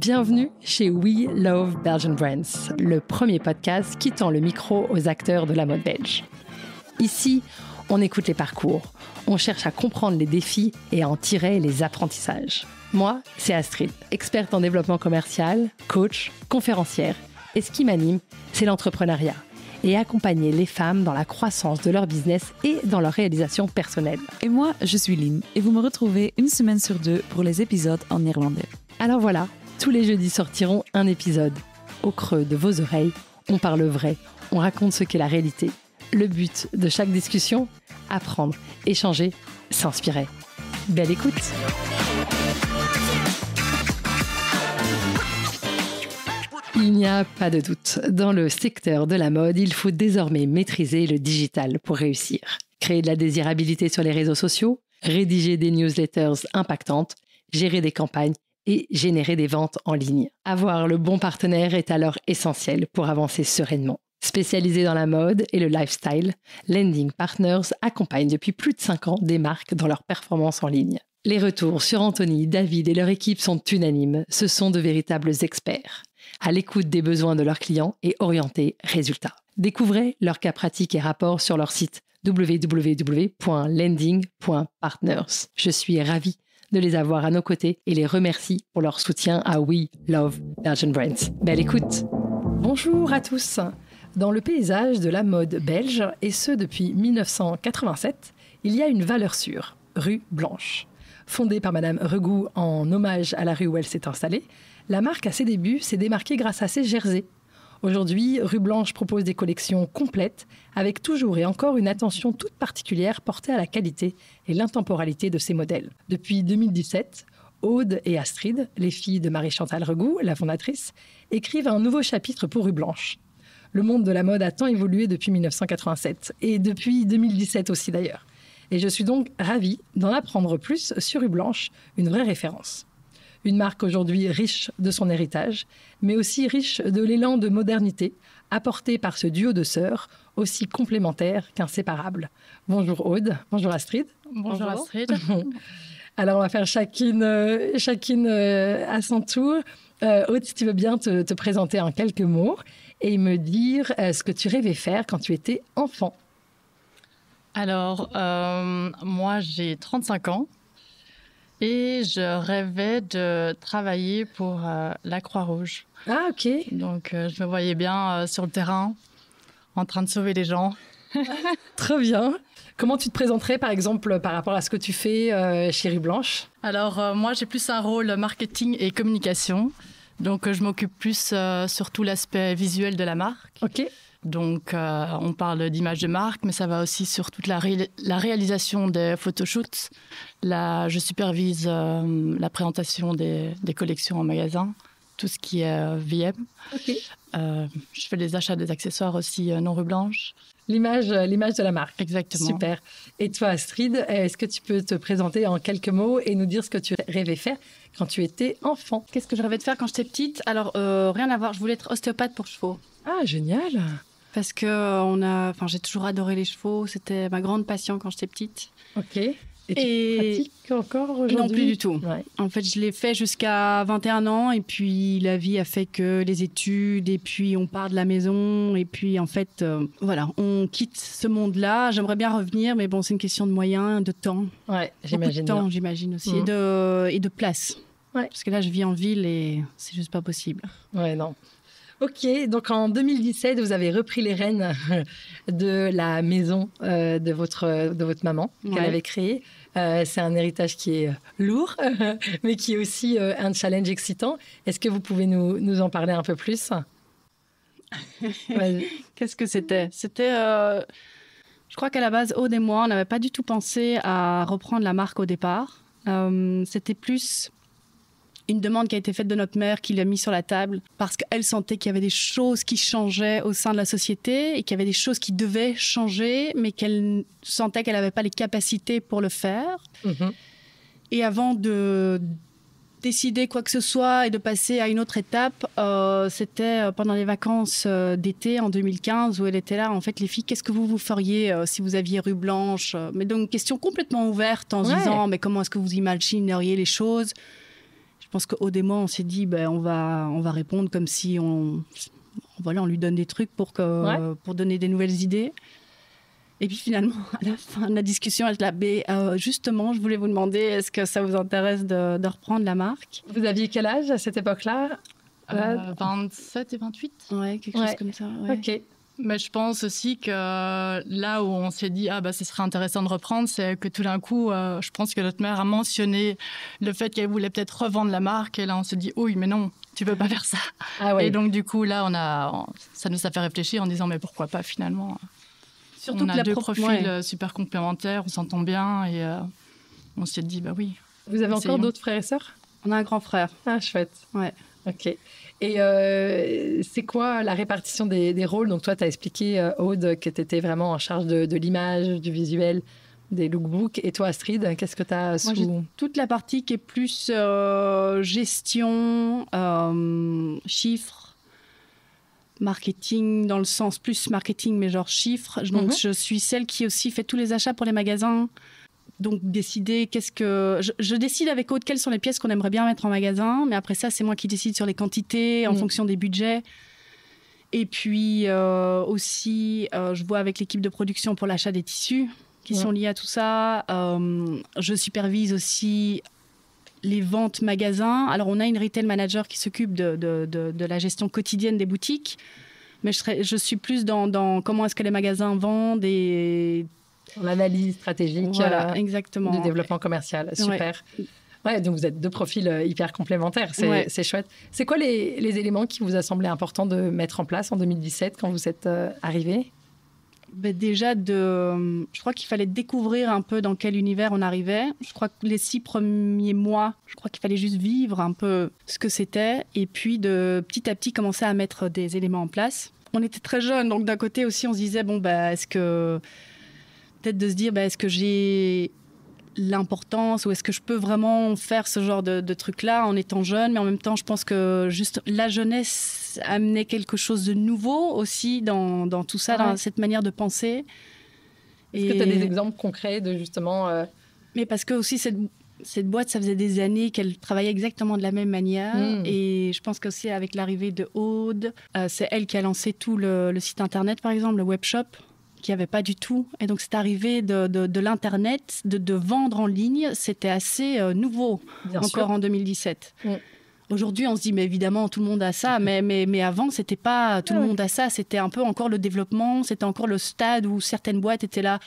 Bienvenue chez We Love Belgian Brands, le premier podcast qui tend le micro aux acteurs de la mode belge. Ici, on écoute les parcours, on cherche à comprendre les défis et à en tirer les apprentissages. Moi, c'est Astrid, experte en développement commercial, coach, conférencière. Et ce qui m'anime, c'est l'entrepreneuriat et accompagner les femmes dans la croissance de leur business et dans leur réalisation personnelle. Et moi, je suis Lynn et vous me retrouvez une semaine sur deux pour les épisodes en néerlandais. Alors voilà, tous les jeudis sortiront un épisode. Au creux de vos oreilles, on parle vrai, on raconte ce qu'est la réalité. Le but de chaque discussion, apprendre, échanger, s'inspirer. Belle écoute! Il n'y a pas de doute, dans le secteur de la mode, il faut désormais maîtriser le digital pour réussir. Créer de la désirabilité sur les réseaux sociaux, rédiger des newsletters impactantes, gérer des campagnes et générer des ventes en ligne. Avoir le bon partenaire est alors essentiel pour avancer sereinement. Spécialisé dans la mode et le lifestyle, Lending Partners accompagne depuis plus de 5 ans des marques dans leur performance en ligne. Les retours sur Anthony, David et leur équipe sont unanimes. Ce sont de véritables experts, à l'écoute des besoins de leurs clients et orientés résultats. Découvrez leurs cas pratiques et rapports sur leur site www.lending.partners. Je suis ravie de les avoir à nos côtés et les remercie pour leur soutien à We Love Belgian Brands. Belle écoute! Bonjour à tous! Dans le paysage de la mode belge, et ce depuis 1987, il y a une valeur sûre, Rue Blanche. Fondée par Madame Regout en hommage à la rue où elle s'est installée, la marque à ses débuts s'est démarquée grâce à ses jerseys. Aujourd'hui, Rue Blanche propose des collections complètes avec toujours et encore une attention toute particulière portée à la qualité et l'intemporalité de ses modèles. Depuis 2017, Aude et Astrid, les filles de Marie-Chantal Regout, la fondatrice, écrivent un nouveau chapitre pour Rue Blanche. Le monde de la mode a tant évolué depuis 1987 et depuis 2017 aussi d'ailleurs. Et je suis donc ravie d'en apprendre plus sur Rue Blanche, une vraie référence. Une marque aujourd'hui riche de son héritage, mais aussi riche de l'élan de modernité apporté par ce duo de sœurs, aussi complémentaires qu'inséparables. Bonjour Aude, bonjour Astrid. Bonjour Astrid. Alors on va faire chacune à son tour. Aude, si tu veux bien te présenter en quelques mots et me dire ce que tu rêvais faire quand tu étais enfant. Alors, moi j'ai 35 ans. Et je rêvais de travailler pour la Croix-Rouge. Ah, ok. Donc, je me voyais bien sur le terrain, en train de sauver les gens. Très bien. Comment tu te présenterais, par exemple, par rapport à ce que tu fais chez Rue Blanche ? Alors, moi, j'ai plus un rôle marketing et communication. Donc, je m'occupe plus sur tout l'aspect visuel de la marque. Ok. Donc, on parle d'image de marque, mais ça va aussi sur toute la réalisation des photoshoots. Là, je supervise la présentation des collections en magasin, tout ce qui est VM. Okay. Je fais les achats des accessoires aussi non Rue Blanche. L'image de la marque. Exactement. Super. Et toi, Astrid, est-ce que tu peux te présenter en quelques mots et nous dire ce que tu rêvais faire quand tu étais enfant ? Qu'est-ce que je rêvais de faire quand j'étais petite ? Alors, rien à voir. Je voulais être ostéopathe pour chevaux. Ah, génial ! Parce que j'ai toujours adoré les chevaux. C'était ma grande passion quand j'étais petite. Ok. Et tu pratiques encore aujourd'hui ? Non, plus du tout. Ouais. En fait, je l'ai fait jusqu'à 21 ans. Et puis, la vie a fait que les études. Et puis, on part de la maison. Et puis, en fait, on quitte ce monde-là. J'aimerais bien revenir. Mais bon, c'est une question de moyens, de temps. Ouais, j'imagine. Beaucoup de temps, j'imagine aussi. Et de place. Ouais. Parce que là, je vis en ville et c'est juste pas possible. Ouais, non. Ok, donc en 2017, vous avez repris les rênes de la maison de votre maman qu'elle avait créée. C'est un héritage qui est lourd, mais qui est aussi un challenge excitant. Est-ce que vous pouvez nous en parler un peu plus ? Qu'est-ce que c'était ? C'était, je crois qu'à la base, Aude et moi, on n'avait pas du tout pensé à reprendre la marque au départ. C'était plus une demande qui a été faite de notre mère, qui l'a mis sur la table, parce qu'elle sentait qu'il y avait des choses qui changeaient au sein de la société et qu'il y avait des choses qui devaient changer, mais qu'elle sentait qu'elle n'avait pas les capacités pour le faire. Mm-hmm. Et avant de décider quoi que ce soit et de passer à une autre étape, c'était pendant les vacances d'été en 2015 où elle était là. En fait, les filles, qu'est-ce que vous feriez si vous aviez Rue Blanche ? Mais donc, une question complètement ouverte en se disant, mais comment est-ce que vous imagineriez les choses ? pense qu'Aude et moi, on s'est dit, on va répondre comme si on lui donne des trucs pour donner des nouvelles idées. Et puis finalement, à la fin de la discussion, elle l'a justement, je voulais vous demander, est-ce que ça vous intéresse de reprendre la marque? Vous aviez quel âge à cette époque-là? 27 et 28. Ouais, quelque chose comme ça. Ouais. Ok. Mais je pense aussi que là où on s'est dit ce serait intéressant de reprendre, c'est que tout d'un coup, je pense que notre mère a mentionné le fait qu'elle voulait peut-être revendre la marque. Et là, on s'est dit oui, mais non, tu peux pas faire ça. Ah ouais. Et donc du coup, là, ça nous a fait réfléchir en disant mais pourquoi pas finalement. Surtout on que a la deux profils super complémentaires, on s'entend bien et on s'est dit oui. Vous avez encore d'autres frères et sœurs? On a un grand frère. Ah chouette. Ouais. Ok. Et c'est quoi la répartition des rôles? Donc toi, tu as expliqué, Aude, que tu étais vraiment en charge de l'image, du visuel, des lookbooks. Et toi, Astrid, qu'est-ce que tu as sous... Moi, j'ai toute la partie qui est plus gestion, chiffres, marketing, dans le sens plus marketing, mais genre chiffres. Donc, je suis celle qui aussi fait tous les achats pour les magasins. Donc, décider je décide avec Aude quelles sont les pièces qu'on aimerait bien mettre en magasin. Mais après ça, c'est moi qui décide sur les quantités en fonction des budgets. Et puis aussi, je vois avec l'équipe de production pour l'achat des tissus qui sont liés à tout ça. Je supervise aussi les ventes magasins. Alors, on a une retail manager qui s'occupe de la gestion quotidienne des boutiques. Mais je suis plus dans comment est-ce que les magasins vendent et... L'analyse stratégique exactement. du développement commercial. Super. Ouais, donc vous êtes deux profils hyper complémentaires. C'est chouette. C'est quoi les éléments qui vous a semblé important de mettre en place en 2017 quand vous êtes arrivés? Déjà, je crois qu'il fallait découvrir un peu dans quel univers on arrivait. Je crois que les 6 premiers mois, je crois qu'il fallait juste vivre un peu ce que c'était. Et puis, de petit à petit, commencer à mettre des éléments en place. On était très jeunes, donc d'un côté aussi, on se disait, est-ce que... Peut-être de se dire, est-ce que j'ai l'importance ou est-ce que je peux vraiment faire ce genre de truc-là en étant jeune? Mais en même temps, je pense que juste la jeunesse amenait quelque chose de nouveau aussi dans tout ça, dans cette manière de penser. Est-ce que tu as des exemples concrets de justement... Mais parce que aussi, cette boîte, ça faisait des années qu'elle travaillait exactement de la même manière. Et je pense qu'aussi avec l'arrivée de Aude, c'est elle qui a lancé tout le site Internet, par exemple, le webshop, qu'il n'y avait pas du tout. Et donc, c'est arrivé de l'Internet, de vendre en ligne. C'était assez nouveau, en 2017. Aujourd'hui, on se dit, mais évidemment, tout le monde a ça. Mais avant, c'était pas tout le monde a ça. C'était un peu encore le développement. C'était encore le stade où certaines boîtes étaient là.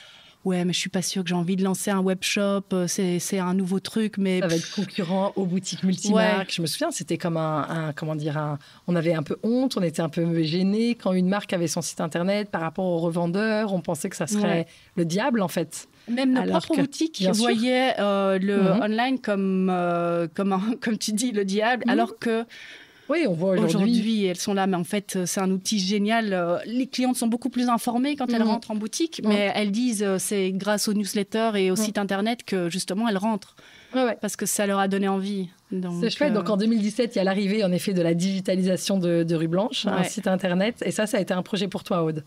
Ouais, mais je suis pas sûre que j'ai envie de lancer un webshop. C'est un nouveau truc, mais... Ça va être concurrent aux boutiques multimarques. Je me souviens, c'était comme on avait un peu honte, on était un peu gênés quand une marque avait son site Internet par rapport aux revendeurs. On pensait que ça serait le diable, en fait. Même nos propres boutiques voyaient le online comme tu dis, le diable, alors que... Oui, on voit aujourd'hui, elles sont là, mais en fait, c'est un outil génial. Les clientes sont beaucoup plus informées quand elles rentrent en boutique, mais elles disent c'est grâce aux newsletters et au site Internet que, justement, elles rentrent. Parce que ça leur a donné envie. C'est chouette. Donc, en 2017, il y a l'arrivée, en effet, de la digitalisation de Rue Blanche, un site Internet. Et ça a été un projet pour toi, Aude?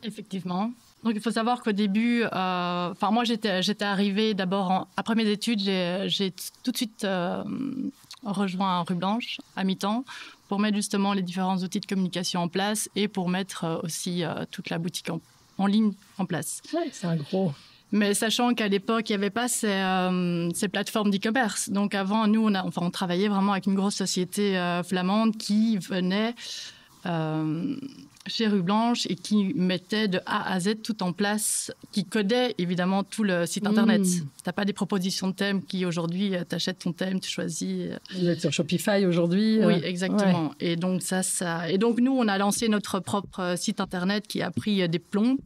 Effectivement. Donc, il faut savoir qu'au début, moi, j'étais arrivée d'abord, après mes études, j'ai tout de suite rejoint Rue Blanche à mi-temps pour mettre justement les différents outils de communication en place et pour mettre aussi toute la boutique en ligne en place. Ouais, c'est un gros... Mais sachant qu'à l'époque, il n'y avait pas ces plateformes d'e-commerce. Donc avant, nous, on travaillait vraiment avec une grosse société flamande qui venait... chez Rue Blanche et qui mettait de A à Z tout en place, qui codait évidemment tout le site Internet. Tu n'as pas des propositions de thèmes qui aujourd'hui, tu achètes ton thème, tu choisis. Vous êtes sur Shopify aujourd'hui. Oui, exactement. Et donc, et donc, nous, on a lancé notre propre site Internet qui a pris des plombs.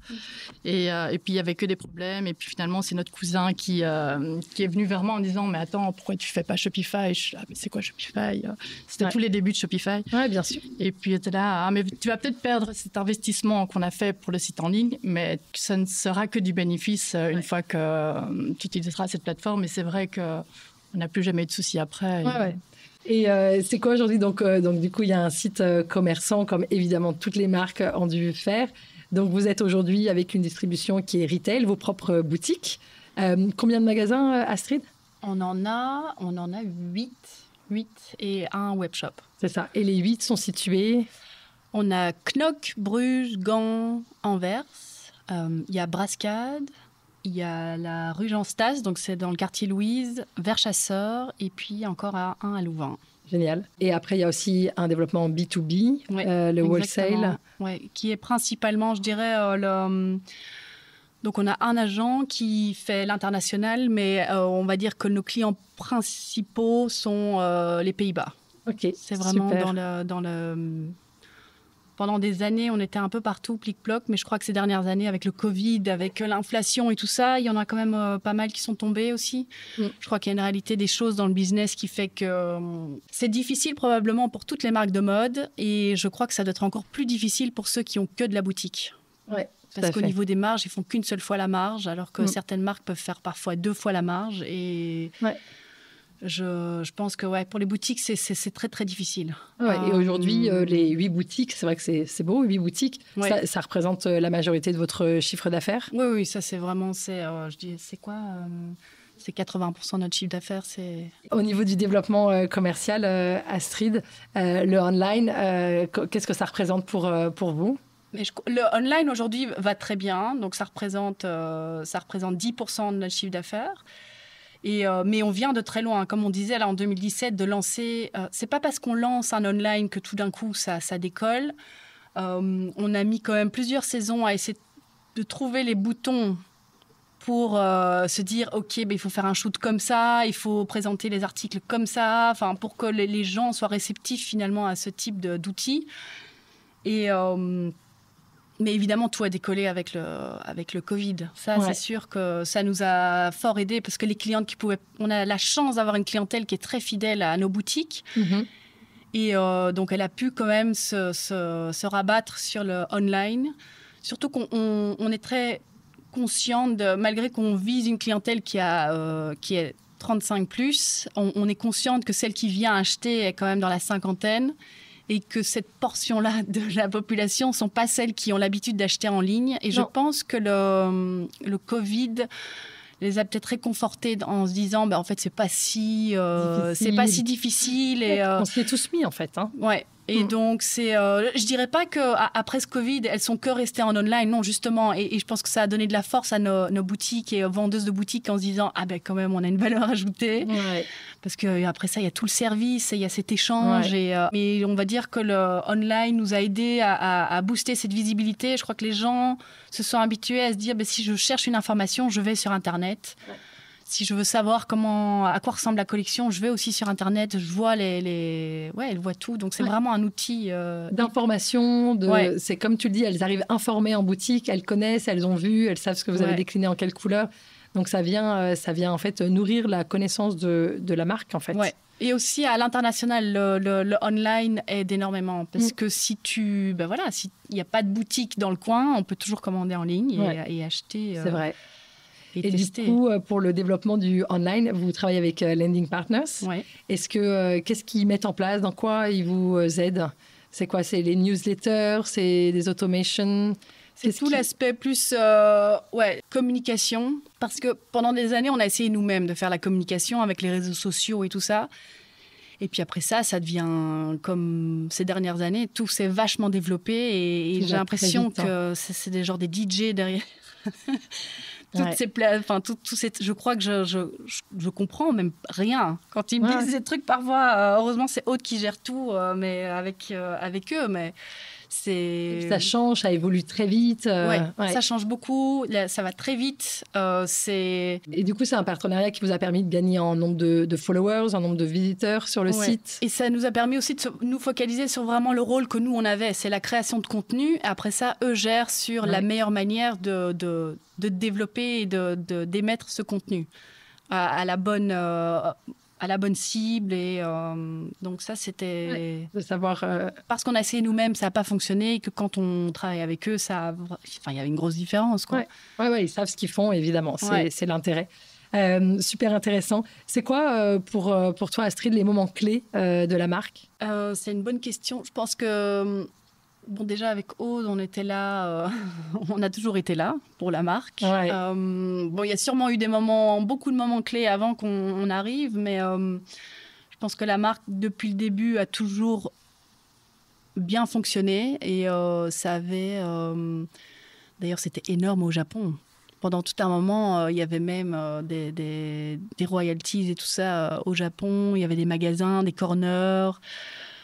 Et puis, il n'y avait que des problèmes. Et puis, finalement, c'est notre cousin qui est venu vers moi en disant « Mais attends, pourquoi tu ne fais pas Shopify ?» Je suis là « Mais c'est quoi Shopify ?» C'était tous les débuts de Shopify. Oui, bien sûr. Et puis, tu es là « mais tu vas peut-être perdre cet investissement qu'on a fait pour le site en ligne, mais ça ne sera que du bénéfice une fois que tu utiliseras cette plateforme. » Et c'est vrai qu'on n'a plus jamais eu de soucis après. Et c'est quoi aujourd'hui donc, du coup, il y a un site commerçant, comme évidemment toutes les marques ont dû faire. Donc, vous êtes aujourd'hui avec une distribution qui est retail, vos propres boutiques. Combien de magasins, Astrid ? On en a 8. 8 et un webshop. C'est ça. Et les 8 sont situés? On a Knock, Bruges, Gand, Anvers. Il y a Brascade. Il y a la rue Jean Stas, donc c'est dans le quartier Louise, Verchasseur, et puis encore un à Louvain. Génial. Et après, il y a aussi un développement B2B, le wholesale. Oui, qui est principalement, je dirais, donc on a un agent qui fait l'international, mais on va dire que nos clients principaux sont les Pays-Bas. Ok, c'est vraiment super. dans le... Pendant des années, on était un peu partout, plic-ploc, mais je crois que ces dernières années, avec le Covid, avec l'inflation et tout ça, il y en a quand même pas mal qui sont tombés aussi. Je crois qu'il y a une réalité des choses dans le business qui fait que c'est difficile probablement pour toutes les marques de mode, et je crois que ça doit être encore plus difficile pour ceux qui ont que de la boutique. Ouais, parce qu'au niveau des marges, ils font qu'une seule fois la marge, alors que certaines marques peuvent faire parfois 2 fois la marge. Et je pense que pour les boutiques, c'est très, très difficile. Ouais, et aujourd'hui, les 8 boutiques, c'est vrai que c'est beau, 8 boutiques, ça représente la majorité de votre chiffre d'affaires? Oui, ça c'est vraiment, je dis, c'est quoi c'est 80% de notre chiffre d'affaires. Au niveau du développement commercial, Astrid, le online, qu'est-ce que ça représente pour vous? Le online aujourd'hui va très bien, donc ça représente 10% de notre chiffre d'affaires. Mais on vient de très loin. Comme on disait là en 2017, de lancer... c'est pas parce qu'on lance un online que tout d'un coup ça décolle. On a mis quand même plusieurs saisons à essayer de trouver les boutons pour se dire ok, il faut faire un shoot comme ça, il faut présenter les articles comme ça, pour que les gens soient réceptifs finalement à ce type d'outils. Mais évidemment, tout a décollé avec le Covid. Ça, c'est sûr que ça nous a fort aidé parce que les clientes on a la chance d'avoir une clientèle qui est très fidèle à nos boutiques. Et donc, elle a pu quand même se rabattre sur le online. Surtout qu'on est très consciente, malgré qu'on vise une clientèle qui est 35+, on est consciente que celle qui vient acheter est quand même dans la cinquantaine. Et que cette portion-là de la population ne sont pas celles qui ont l'habitude d'acheter en ligne. Et je pense que le Covid les a peut-être réconfortés en se disant en fait, c'est pas si difficile. Et, on s'y est tous mis, en fait. Hein. Ouais. Et donc, je dirais pas qu'après ce Covid, elles sont que restées en online. Non, justement. Et je pense que ça a donné de la force à nos boutiques et aux vendeuses de boutiques en se disant quand même, on a une valeur ajoutée. Ouais. Parce qu'après ça, il y a tout le service, il y a cet échange. Ouais. Mais on va dire que le online nous a aidés à booster cette visibilité. Je crois que les gens se sont habitués à se dire si je cherche une information, je vais sur Internet. Ouais. Si je veux savoir à quoi ressemble la collection, je vais aussi sur Internet, je vois elle voit tout. Donc, c'est vraiment un outil... d'information. C'est comme tu le dis, elles arrivent informées en boutique, elles connaissent, elles ont vu, elles savent ce que vous avez décliné en quelle couleur. Donc, ça vient en fait nourrir la connaissance de la marque, en fait. Ouais. Et aussi, à l'international, le online aide énormément. Parce que s'il n'y a pas de boutique dans le coin, on peut toujours commander en ligne et acheter. C'est vrai. Et du coup, pour le développement du online, vous travaillez avec Lending Partners. Ouais. Qu'est-ce qu'ils mettent en place? Dans quoi ils vous aident? C'est quoi? C'est les newsletters? C'est des automations? C'est tout l'aspect plus communication. Parce que pendant des années, on a essayé nous-mêmes de faire la communication avec les réseaux sociaux et tout ça. Et puis après ça devient comme ces dernières années, tout s'est vachement développé. Et j'ai l'impression que c'est des genres des DJ derrière. Je crois que je comprends même rien quand ils me disent ces trucs parfois. Heureusement, c'est Aude qui gère tout, mais avec eux. Mais ça change, ça évolue très vite. Ça change beaucoup, ça va très vite. Et du coup, c'est un partenariat qui vous a permis de gagner en nombre de followers, en nombre de visiteurs sur le site. Et ça nous a permis aussi de nous focaliser sur vraiment le rôle que nous, on avait. C'est la création de contenu. Après ça, eux gèrent sur la meilleure manière de développer et d'émettre ce contenu à la bonne cible. Et donc ça, c'était... de savoir... Parce qu'on a essayé nous-mêmes, ça n'a pas fonctionné. Et que quand on travaille avec eux, il y avait une grosse différence. Quoi. Ouais, ils savent ce qu'ils font, évidemment. C'est l'intérêt. Super intéressant. C'est quoi, pour toi, Astrid, les moments clés de la marque? C'est une bonne question. Je pense que... Bon, déjà, avec Aude, on était là, on a toujours été là pour la marque. Ouais. Il y a sûrement eu beaucoup de moments clés avant qu'on arrive, mais je pense que la marque, depuis le début, a toujours bien fonctionné. Et ça avait... D'ailleurs, c'était énorme au Japon. Pendant tout un moment, il y avait même des royalties et tout ça au Japon. Il y avait des magasins, des corners.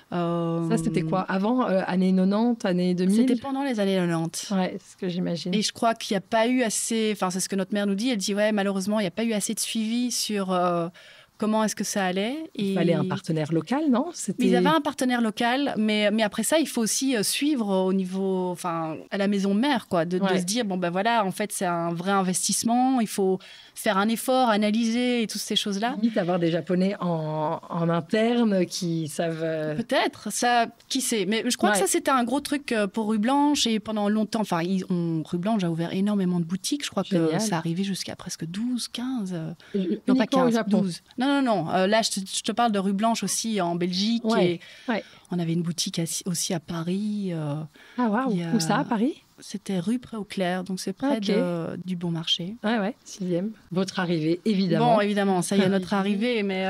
Ça, c'était quoi? Avant, années 90, années 2000? C'était pendant les années 90. Ouais, c'est ce que j'imagine. Et je crois qu'il n'y a pas eu assez... Enfin, c'est ce que notre mère nous dit. Elle dit, ouais, malheureusement, il n'y a pas eu assez de suivi sur comment est-ce que ça allait. Il fallait un partenaire local, non? Ils avaient un partenaire local, mais après ça, il faut aussi suivre au niveau... Enfin, à la maison mère, quoi. De se dire, bon, ben voilà, en fait, c'est un vrai investissement. Il faut faire un effort, analyser et toutes ces choses-là. Limite avoir des Japonais en interne qui savent... Peut-être, ça, qui sait. Mais je crois que ça, c'était un gros truc pour Rue Blanche. Et pendant longtemps, enfin, Rue Blanche a ouvert énormément de boutiques. Je crois que ça arrivait jusqu'à presque 12, 15... non, pas 15, 12. Non. Là, je te parle de Rue Blanche aussi en Belgique. Ouais. On avait une boutique aussi à Paris. Ah, waouh! Où ça, à Paris? C'était rue Pré-aux-Clercs, donc c'est près du Bon Marché. Ouais, 6e. Votre arrivée, évidemment. Bon, évidemment, ça y est, notre arrivée, mais...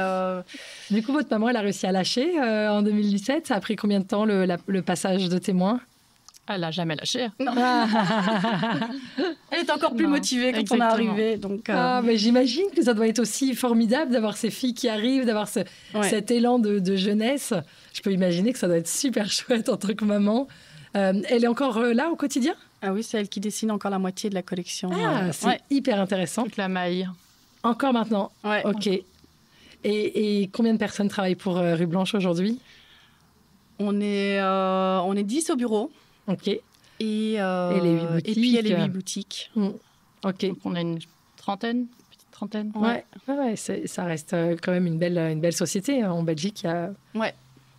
Du coup, votre maman, elle a réussi à lâcher en 2017. Ça a pris combien de temps, le passage de témoin? Elle n'a jamais lâché. Non. Elle est encore plus motivée quand on est arrivé. Donc, mais j'imagine que ça doit être aussi formidable d'avoir ces filles qui arrivent, d'avoir cet élan de jeunesse. Je peux imaginer que ça doit être super chouette en tant que maman. Elle est encore là au quotidien? Ah oui, c'est elle qui dessine encore la moitié de la collection. Ah, c'est hyper intéressant. Toute la maille. Encore maintenant? Ouais. Ok. Et combien de personnes travaillent pour Rue Blanche aujourd'hui? On est 10 au bureau. Ok. Et les 8 boutiques. Et puis il y a les 8 boutiques. Ok. Donc on a une petite trentaine. Ouais, ça reste quand même une belle société en Belgique. Ouais.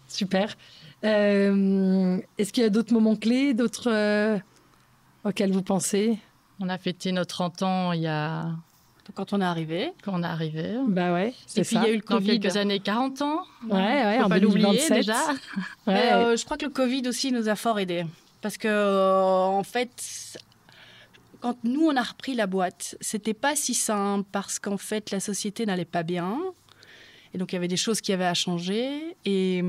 Super. Est-ce qu'il y a d'autres moments clés, d'autres auxquels vous pensez? On a fêté nos 30 ans il y a... Quand on est arrivé. Bah ouais, c'est ça. Et puis il y a eu le Covid. Dans quelques années, 40 ans. Ouais, faut en pas l'oublier 2027. déjà. Ouais. Je crois que le Covid aussi nous a fort aidés. Parce que, en fait, quand nous, on a repris la boîte, c'était pas si simple parce qu'en fait, la société n'allait pas bien. Et donc, il y avait des choses qui avaient à changer. Et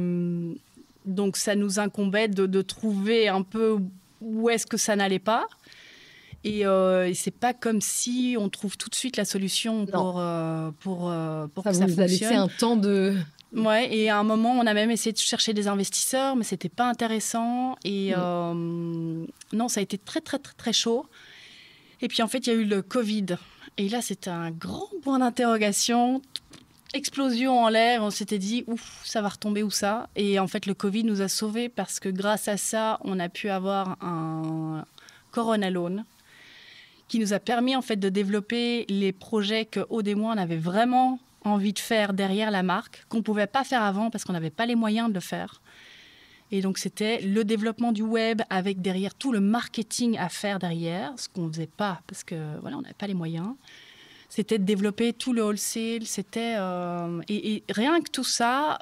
donc, ça nous incombait de trouver un peu où est-ce que ça n'allait pas. Et c'est pas comme si on trouve tout de suite la solution pour que ça fonctionne. Ça vous a laissé un temps de... Ouais, et à un moment, on a même essayé de chercher des investisseurs, mais c'était pas intéressant. Et non, ça a été très, très, très, très chaud. Et puis, en fait, il y a eu le Covid. Et là, c'était un grand point d'interrogation. Explosion en l'air. On s'était dit, ouf, ça va retomber où ça? Et en fait, le Covid nous a sauvés parce que grâce à ça, on a pu avoir un Corona Loan qui nous a permis, en fait, de développer les projets que Aude et moi, on avait vraiment envie de faire derrière la marque, qu'on ne pouvait pas faire avant parce qu'on n'avait pas les moyens de le faire. Et donc, c'était le développement du web avec derrière tout le marketing à faire derrière, ce qu'on ne faisait pas parce que voilà, on n'avait pas les moyens. C'était de développer tout le wholesale. C'était, et rien que tout ça,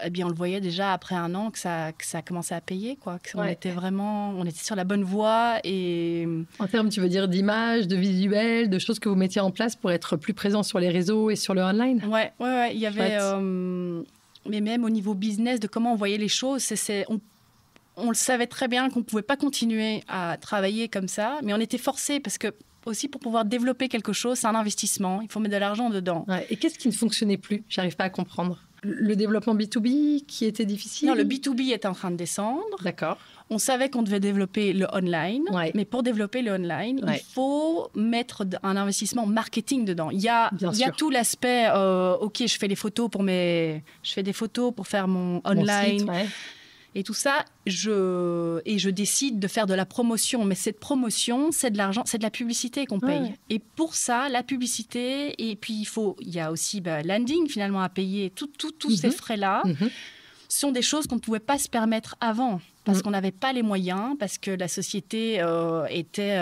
eh bien, on le voyait déjà après un an que ça commençait à payer. Quoi. On était sur la bonne voie. Et... En termes, tu veux dire d'image, de visuel, de choses que vous mettiez en place pour être plus présent sur les réseaux et sur le online? Ouais. Il y avait, mais même au niveau business, de comment on voyait les choses, on le savait très bien qu'on ne pouvait pas continuer à travailler comme ça, mais on était forcés parce que aussi pour pouvoir développer quelque chose, c'est un investissement. Il faut mettre de l'argent dedans. Ouais. Et qu'est-ce qui ne fonctionnait plus? J'arrive pas à comprendre. Le développement B2B qui était difficile? Non, le B2B était en train de descendre. D'accord. On savait qu'on devait développer le online. Mais pour développer le online, il faut mettre un investissement marketing dedans. Il y a tout l'aspect, OK, je fais des photos pour faire mon online. Site, Et tout ça, je décide de faire de la promotion. Mais cette promotion, c'est de l'argent, c'est de la publicité qu'on paye. Ouais. Et pour ça, la publicité, et puis il y a aussi landing finalement à payer. Tous ces frais-là sont des choses qu'on ne pouvait pas se permettre avant. Parce qu'on n'avait pas les moyens, parce que la société était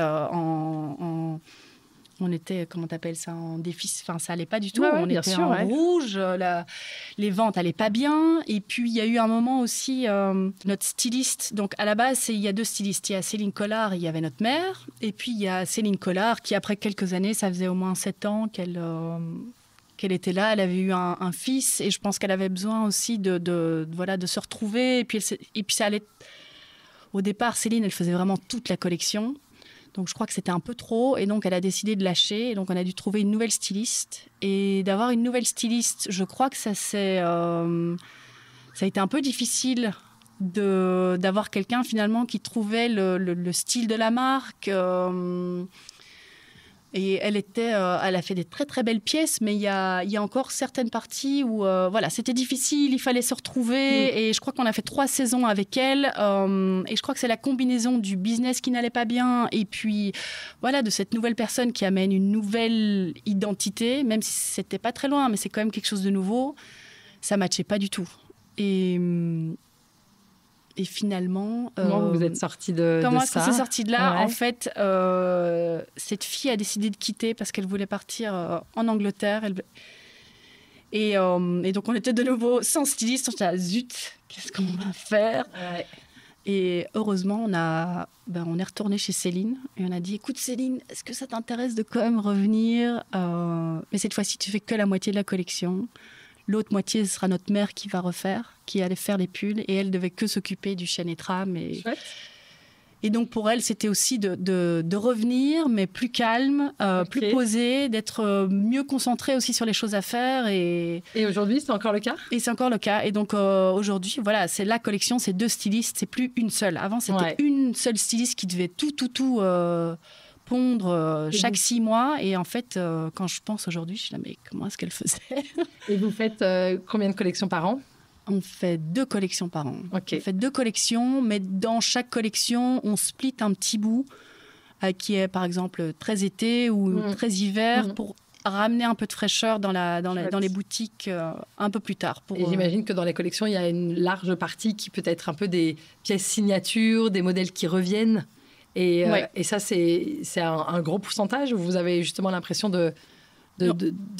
on était, comment t'appelles ça, en déficit, enfin ça allait pas du tout, on était en rouge, les ventes allaient pas bien, et puis il y a eu un moment aussi, notre styliste, donc à la base il y a deux stylistes, il y a Céline Collard, il y avait notre mère, et puis il y a Céline Collard qui après quelques années, ça faisait au moins 7 ans qu'elle qu'elle était là, elle avait eu un fils et je pense qu'elle avait besoin aussi de se retrouver. Et puis ça allait... Au départ, Céline, elle faisait vraiment toute la collection. Donc, je crois que c'était un peu trop. Et donc, elle a décidé de lâcher. Et donc, on a dû trouver une nouvelle styliste. Et d'avoir une nouvelle styliste, je crois que ça a été un peu difficile d'avoir quelqu'un, finalement, qui trouvait le style de la marque. Et elle a fait des très, très belles pièces. Mais il y a encore certaines parties où, c'était difficile. Il fallait se retrouver. Et je crois qu'on a fait 3 saisons avec elle. Et je crois que c'est la combinaison du business qui n'allait pas bien. Et puis, de cette nouvelle personne qui amène une nouvelle identité. Même si c'était pas très loin, mais c'est quand même quelque chose de nouveau. Ça matchait pas du tout. Et finalement... Comment vous êtes sortis de ça? Comment est-ce qu'on s'est sortis de là? Ouais. En fait, cette fille a décidé de quitter parce qu'elle voulait partir en Angleterre. Et donc, on était de nouveau sans styliste. On était là, zut, qu'est-ce qu'on va faire? Ouais. Et heureusement, on est retourné chez Céline. Et on a dit, écoute Céline, est-ce que ça t'intéresse de quand même revenir? Mais cette fois-ci, tu fais que la moitié de la collection. L'autre moitié, ce sera notre mère qui va refaire, qui allait faire les pulls. Et elle devait que s'occuper du chêne et trame. Et donc, pour elle, c'était aussi de revenir, mais plus calme, plus posée, d'être mieux concentrée aussi sur les choses à faire. Et aujourd'hui, c'est encore le cas? Et c'est encore le cas. Et donc, aujourd'hui, c'est la collection, c'est 2 stylistes, c'est plus une seule. Avant, c'était une seule styliste qui devait tout pondre chaque 6 mois. Et en fait, quand je pense aujourd'hui, je suis là, mais comment est-ce qu'elle faisait? Et vous faites combien de collections par an? On fait 2 collections par an. Okay. On fait 2 collections, mais dans chaque collection, on split un petit bout qui est, par exemple, très été ou très hiver pour ramener un peu de fraîcheur dans les boutiques un peu plus tard. Et j'imagine que dans les collections, il y a une large partie qui peut être un peu des pièces signatures, des modèles qui reviennent. Et ça, c'est un gros pourcentage où vous avez justement l'impression de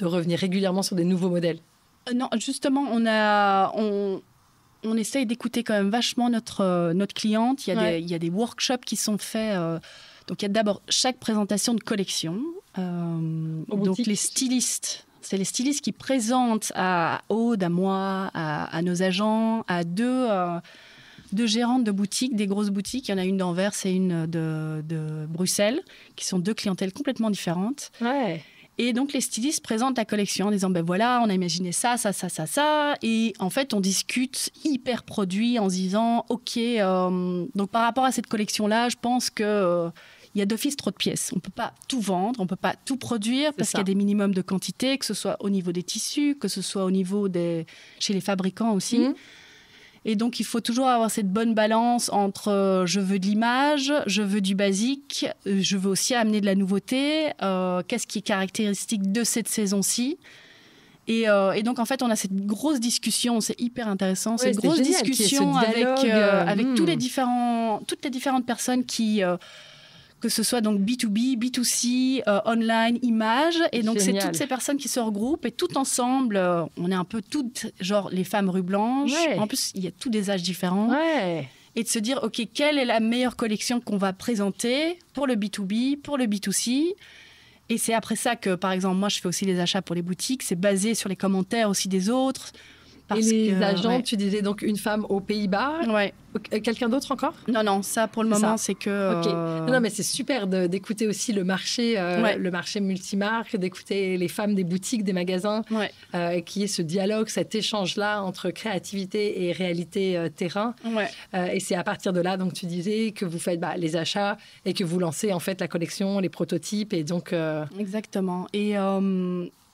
revenir régulièrement sur des nouveaux modèles? Non, justement, on essaye d'écouter quand même vachement notre cliente. Il y a des workshops qui sont faits. Donc, il y a d'abord chaque présentation de collection. Donc, les stylistes, c'est les stylistes qui présentent à Aude, à moi, à nos agents, à deux gérantes de boutiques, des grosses boutiques. Il y en a une d'Anvers et une de Bruxelles, qui sont 2 clientèles complètement différentes. Ouais. Et donc, les stylistes présentent la collection en disant, voilà, on a imaginé ça. Et en fait, on discute hyper produit en se disant, OK, donc par rapport à cette collection-là, je pense qu'il y a d'office trop de pièces. On ne peut pas tout vendre, on ne peut pas tout produire parce qu'il y a des minimums de quantité, que ce soit au niveau des tissus, que ce soit au niveau chez les fabricants aussi. Et donc, il faut toujours avoir cette bonne balance entre je veux de l'image, je veux du basique, je veux aussi amener de la nouveauté, qu'est-ce qui est caractéristique de cette saison-ci. Et donc, en fait, on a cette grosse discussion, c'est hyper intéressant, cette grosse discussion avec toutes les différentes personnes qui... que ce soit donc B2B, B2C, online, images. Et donc, c'est toutes ces personnes qui se regroupent et tout ensemble, on est un peu toutes, genre les femmes rue Blanche. Ouais. En plus, il y a tous des âges différents. Ouais. Et de se dire, OK, quelle est la meilleure collection qu'on va présenter pour le B2B, pour le B2C? Et c'est après ça que, par exemple, moi, je fais aussi les achats pour les boutiques. C'est basé sur les commentaires aussi des autres. Et les agents, tu disais donc une femme aux Pays-Bas. Ouais. Quelqu'un d'autre encore? Non, ça pour le moment, c'est que... OK. Non, mais c'est super d'écouter aussi le marché multimarque, d'écouter les femmes des boutiques, des magasins, qui est ce dialogue, cet échange-là entre créativité et réalité terrain. Et c'est à partir de là, donc tu disais, que vous faites les achats et que vous lancez en fait la collection, les prototypes. Et donc, Exactement.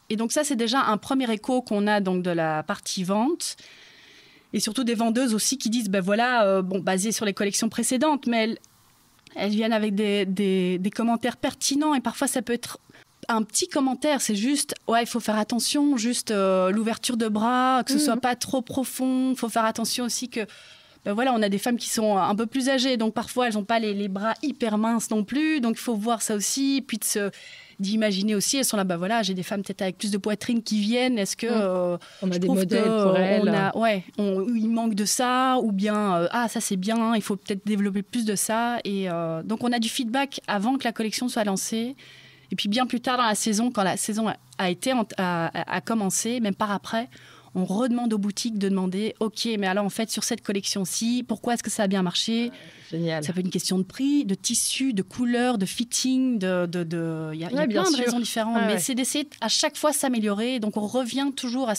Et donc ça, c'est déjà un premier écho qu'on a donc de la partie vente. Et surtout des vendeuses aussi qui disent, basé sur les collections précédentes, mais elles viennent avec des commentaires pertinents. Et parfois, ça peut être un petit commentaire. C'est juste, il faut faire attention, juste l'ouverture de bras, que ce soit pas trop profond. Il faut faire attention aussi que... on a des femmes qui sont un peu plus âgées. Donc parfois, elles n'ont pas les bras hyper minces non plus. Donc il faut voir ça aussi. Puis d'imaginer aussi, elles sont là, j'ai des femmes peut-être avec plus de poitrine qui viennent, est-ce que on a des modèles pour elles, il manque de ça, ou bien ça c'est bien, il faut peut-être développer plus de ça. Et donc on a du feedback avant que la collection soit lancée, Et puis bien plus tard dans la saison, quand la saison a commencé, même par après, on redemande aux boutiques de demander, OK, mais alors en fait, sur cette collection-ci, pourquoi est-ce que ça a bien marché ? Génial. Ça peut être une question de prix, de tissu, de couleur, de fitting, il y a plein de raisons différentes. Mais c'est d'essayer à chaque fois s'améliorer. Donc, on revient toujours à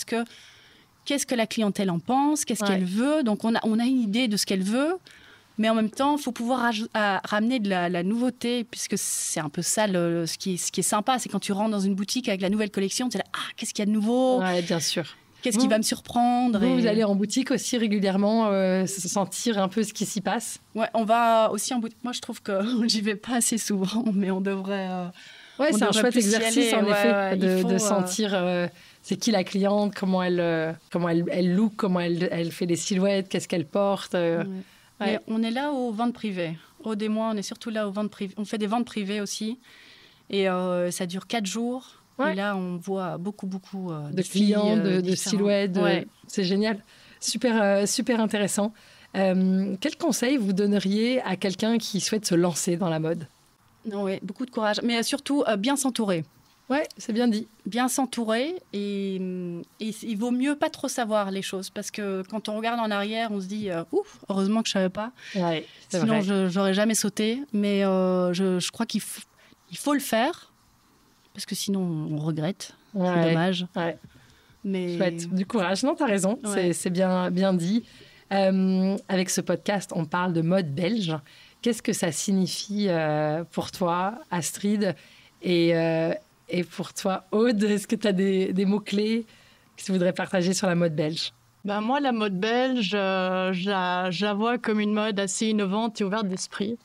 qu'est-ce que la clientèle en pense, qu'est-ce qu'elle veut. Donc, on a une idée de ce qu'elle veut. Mais en même temps, il faut pouvoir ramener de la nouveauté, puisque c'est un peu ça, ce qui est sympa. C'est quand tu rentres dans une boutique avec la nouvelle collection, tu es là, qu'est-ce qu'il y a de nouveau ? Oui, bien sûr. Qu'est-ce qui va me surprendre ? Vous allez en boutique aussi régulièrement, sentir un peu ce qui s'y passe ? Ouais, on va aussi en boutique. Moi, je trouve que j'y vais pas assez souvent, mais on devrait... c'est un chouette exercice, en effet, de sentir c'est qui la cliente, comment elle look, comment elle fait les silhouettes, qu'est-ce qu'elle porte. Mais on est là aux ventes privées. Aude et moi, on est surtout là aux ventes privées. On fait des ventes privées aussi. Et ça dure 4 jours. Et là, on voit beaucoup de clients, de silhouettes. C'est génial. Super intéressant. Quel conseil vous donneriez à quelqu'un qui souhaite se lancer dans la mode ? Oui, beaucoup de courage. Mais surtout, bien s'entourer. Oui, c'est bien dit. Bien s'entourer. Et il vaut mieux pas trop savoir les choses. Parce que quand on regarde en arrière, on se dit « Ouf, heureusement que je savais pas. Ouais, » Sinon, j'aurais jamais sauté. Mais je crois qu'il faut le faire. Parce que sinon, on regrette. C'est dommage. Ouais. Mais... Chouette. Du courage. Non, tu as raison. Ouais. C'est bien dit. Avec ce podcast, on parle de mode belge. Qu'est-ce que ça signifie pour toi, Astrid, et pour toi, Aude ? Est-ce que tu as des mots-clés que tu voudrais partager sur la mode belge ? Moi, la mode belge, je la vois comme une mode assez innovante et ouverte d'esprit.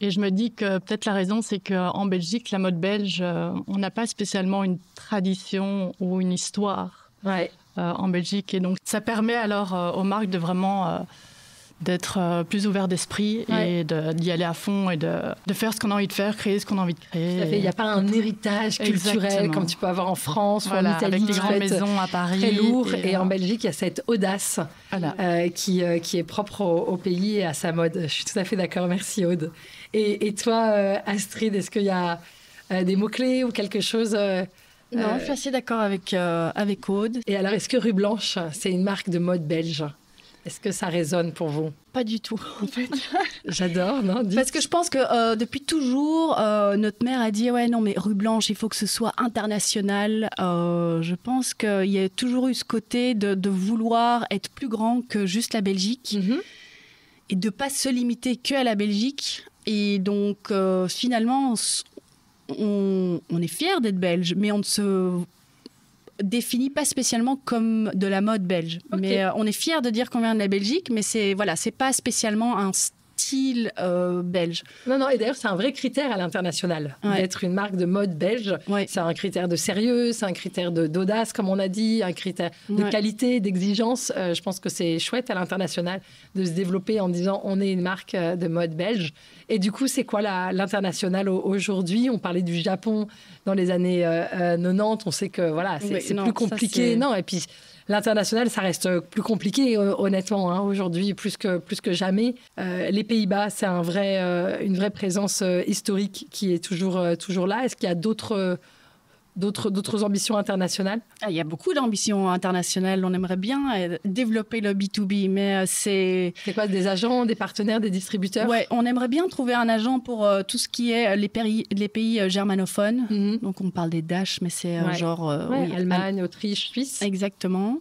Et je me dis que peut-être la raison, c'est qu'en Belgique, la mode belge, on n'a pas spécialement une tradition ou une histoire en Belgique. Et donc, ça permet alors aux marques de vraiment d'être plus ouvert d'esprit et d'y aller à fond et de faire ce qu'on a envie de faire, créer ce qu'on a envie de créer. Il n'y a pas un héritage culturel comme tu peux avoir en France ou en Italie. Avec les grandes maisons à Paris. Très lourd. Et en Belgique, il y a cette audace qui est propre au pays et à sa mode. Je suis tout à fait d'accord. Merci, Aude. Et toi, Astrid, est-ce qu'il y a des mots-clés ou quelque chose Non, je suis assez d'accord avec Aude. Et alors, est-ce que Rue Blanche, c'est une marque de mode belge ? Est-ce que ça résonne pour vous ? Pas du tout, en fait. J'adore, non ? Parce que je pense que depuis toujours, notre mère a dit « Ouais, non, mais Rue Blanche, il faut que ce soit international. » Je pense qu'il y a toujours eu ce côté de vouloir être plus grand que juste la Belgique et de ne pas se limiter qu'à la Belgique. Et donc, finalement, on est fiers d'être belge, mais on ne se définit pas spécialement comme de la mode belge. Okay. Mais on est fiers de dire qu'on vient de la Belgique, mais c'est pas spécialement un style belge. Non, et d'ailleurs, c'est un vrai critère à l'international, d'être une marque de mode belge. Ouais. C'est un critère de sérieux, c'est un critère d'audace, comme on a dit, un critère de qualité, d'exigence. Je pense que c'est chouette à l'international de se développer en disant on est une marque de mode belge. Et du coup, c'est quoi l'international aujourd'hui ? On parlait du Japon dans les années 90. On sait que c'est plus compliqué. Non, et puis l'international, ça reste plus compliqué, honnêtement, aujourd'hui, plus que jamais. Les Pays-Bas, c'est une vraie présence historique qui est toujours là. Est-ce qu'il y a d'autres ambitions internationales ? Il y a beaucoup d'ambitions internationales. On aimerait bien développer le B2B, mais c'est... C'est quoi, des agents, des partenaires, des distributeurs ? Oui, on aimerait bien trouver un agent pour tout ce qui est les pays germanophones. Donc, on parle des Dash, mais c'est Allemagne, Autriche, Suisse. Exactement.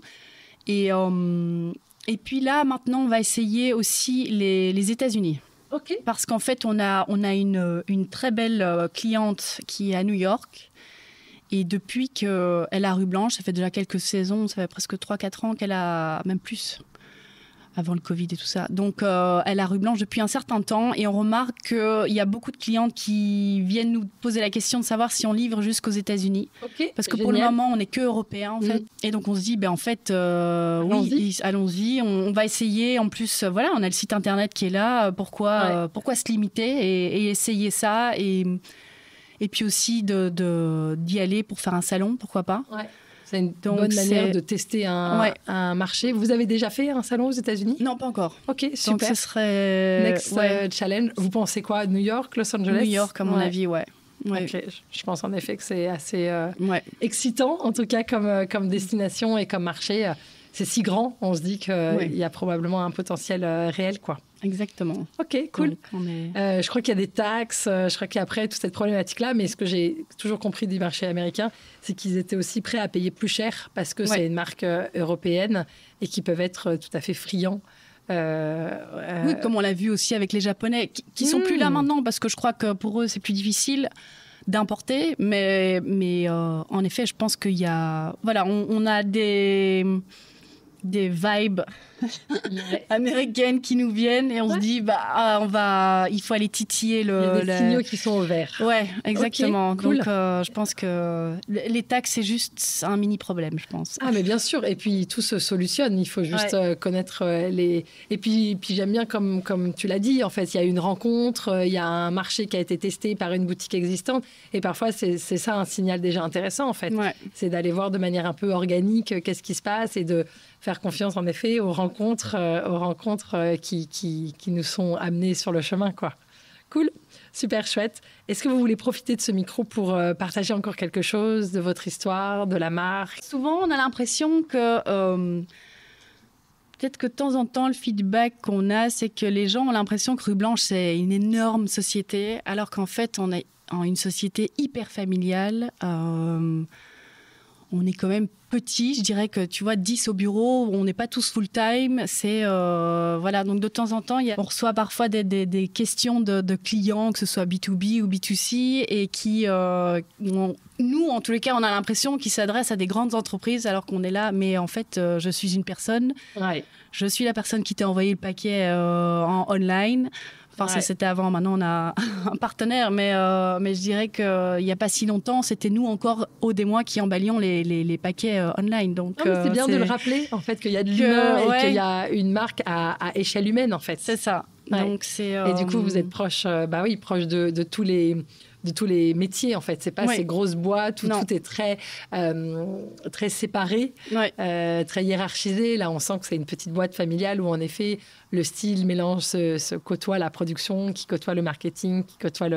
Et puis là, maintenant, on va essayer aussi les États-Unis. Okay. Parce qu'en fait, on a une très belle cliente qui est à New York. Et depuis qu'elle a Rue Blanche, ça fait déjà quelques saisons, ça fait presque 3-4 ans qu'elle a, même plus, avant le Covid et tout ça. Donc, elle a Rue Blanche depuis un certain temps. Et on remarque qu'il y a beaucoup de clientes qui viennent nous poser la question de savoir si on livre jusqu'aux États-Unis. Okay, parce que pour le moment, on n'est que européens, en fait. Et donc, on se dit, en fait, allons-y. On va essayer. En plus, on a le site Internet qui est là. Pourquoi se limiter et essayer ça et puis aussi d'y aller pour faire un salon, pourquoi pas. C'est une bonne manière de tester un marché. Vous avez déjà fait un salon aux États-Unis ? Non, pas encore. Ok, super. Donc ce serait... Next challenge. Vous pensez quoi ? New York, Los Angeles ? New York, à mon avis, Ouais. Ok, je pense en effet que c'est assez excitant, en tout cas comme destination et comme marché. C'est si grand, on se dit qu'il y a probablement un potentiel réel, quoi. Exactement. Ok, cool. Donc, je crois qu'il y a des taxes, je crois qu'après toute cette problématique-là, mais ce que j'ai toujours compris du marché américain, c'est qu'ils étaient aussi prêts à payer plus cher parce que c'est une marque européenne et qu'ils peuvent être tout à fait friands. Oui, comme on l'a vu aussi avec les Japonais, qui sont plus là maintenant parce que je crois que pour eux c'est plus difficile d'importer, mais en effet, je pense qu'il y a, voilà, on a des vibes américaines qui nous viennent et on se dit il faut aller titiller il y a des signaux qui sont au vert. Ouais, exactement. Okay, cool. Donc je pense que les taxes c'est juste un mini problème, je pense. Ah mais bien sûr, et puis tout se solutionne, il faut juste connaître les et puis j'aime bien comme tu l'as dit, en fait, il y a une rencontre, il y a un marché qui a été testé par une boutique existante et parfois c'est ça un signal déjà intéressant en fait. C'est d'aller voir de manière un peu organique qu'est-ce qui se passe et de faire confiance en effet aux rencontres qui nous sont amenées sur le chemin, quoi. Cool, super chouette. Est-ce que vous voulez profiter de ce micro pour partager encore quelque chose de votre histoire, de la marque? Souvent, on a l'impression que peut-être que de temps en temps, le feedback qu'on a, c'est que les gens ont l'impression que Rue Blanche, c'est une énorme société, alors qu'en fait, on est en une société hyper familiale. On est quand même petit, je dirais que, tu vois, 10 au bureau, on n'est pas tous full-time. C'est, voilà, donc de temps en temps, on reçoit parfois des questions de clients, que ce soit B2B ou B2C, et qui, nous, en tous les cas, on a l'impression qu'ils s'adressent à des grandes entreprises alors qu'on est là. Mais en fait, je suis une personne. Je suis la personne qui t'a envoyé le paquet en online. Enfin, ça, c'était avant. Maintenant, on a un partenaire. Mais je dirais qu'il n'y a pas si longtemps, c'était nous encore, Aude et moi, qui emballions les paquets online. Donc, c'est bien de le rappeler, en fait, qu'il y a de l'humain et qu'il y a une marque à échelle humaine, en fait. C'est ça. Donc, Et du coup, vous êtes proche de tous les métiers, en fait. C'est pas ces grosses boîtes où tout est très séparé, très hiérarchisé. Là, on sent que c'est une petite boîte familiale où, en effet, le style mélange, se côtoie la production, qui côtoie le marketing, qui côtoie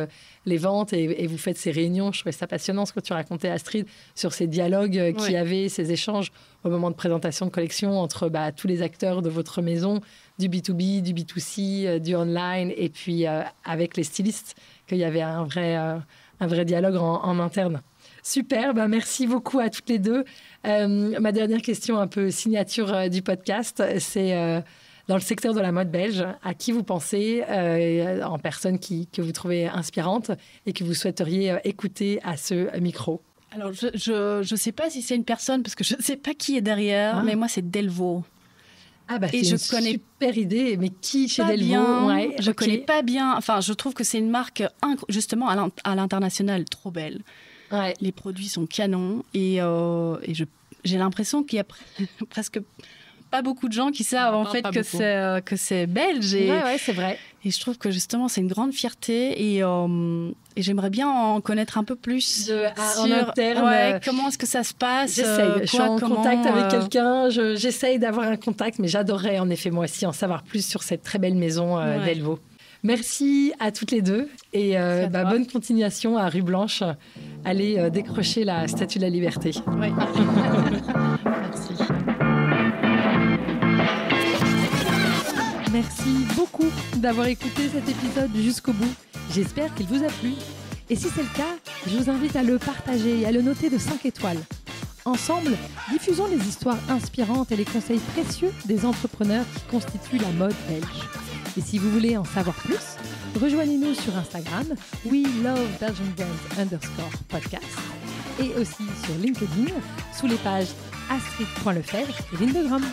les ventes. Et vous faites ces réunions. Je trouvais ça passionnant, ce que tu racontais, Astrid, sur ces dialogues qu'il y avait, ces échanges au moment de présentation de collection entre tous les acteurs de votre maison, du B2B, du B2C, du online, et puis avec les stylistes, qu'il y avait un vrai dialogue en interne. Super, merci beaucoup à toutes les deux. Ma dernière question, un peu signature du podcast, c'est dans le secteur de la mode belge, à qui vous pensez, en personne que vous trouvez inspirante et que vous souhaiteriez écouter à ce micro? Alors, je ne sais pas si c'est une personne, parce que je ne sais pas qui est derrière, mais moi, c'est Delvaux. C'est une super idée, mais qui chez Delvaux? Je connais pas bien. Enfin, je trouve que c'est une marque, justement, à l'international, trop belle. Les produits sont canons et j'ai l'impression qu'il y a presque pas beaucoup de gens qui savent en fait que c'est belge. C'est vrai. Et je trouve que justement, c'est une grande fierté et j'aimerais bien en connaître un peu plus en interne. Comment est-ce que ça se passe? Je suis en contact avec quelqu'un, j'essaye d'avoir un contact, mais j'adorerais en effet moi aussi en savoir plus sur cette très belle maison Delvaux. Merci à toutes les deux et bonne continuation à Rue Blanche. Allez décrocher la Statue de la Liberté. Merci. Merci beaucoup d'avoir écouté cet épisode jusqu'au bout. J'espère qu'il vous a plu. Et si c'est le cas, je vous invite à le partager et à le noter de 5 étoiles. Ensemble, diffusons les histoires inspirantes et les conseils précieux des entrepreneurs qui constituent la mode belge. Et si vous voulez en savoir plus, rejoignez-nous sur Instagram, WeLoveBelgianBrands_podcast et aussi sur LinkedIn sous les pages Astrid.Lefebvre et Lindegram.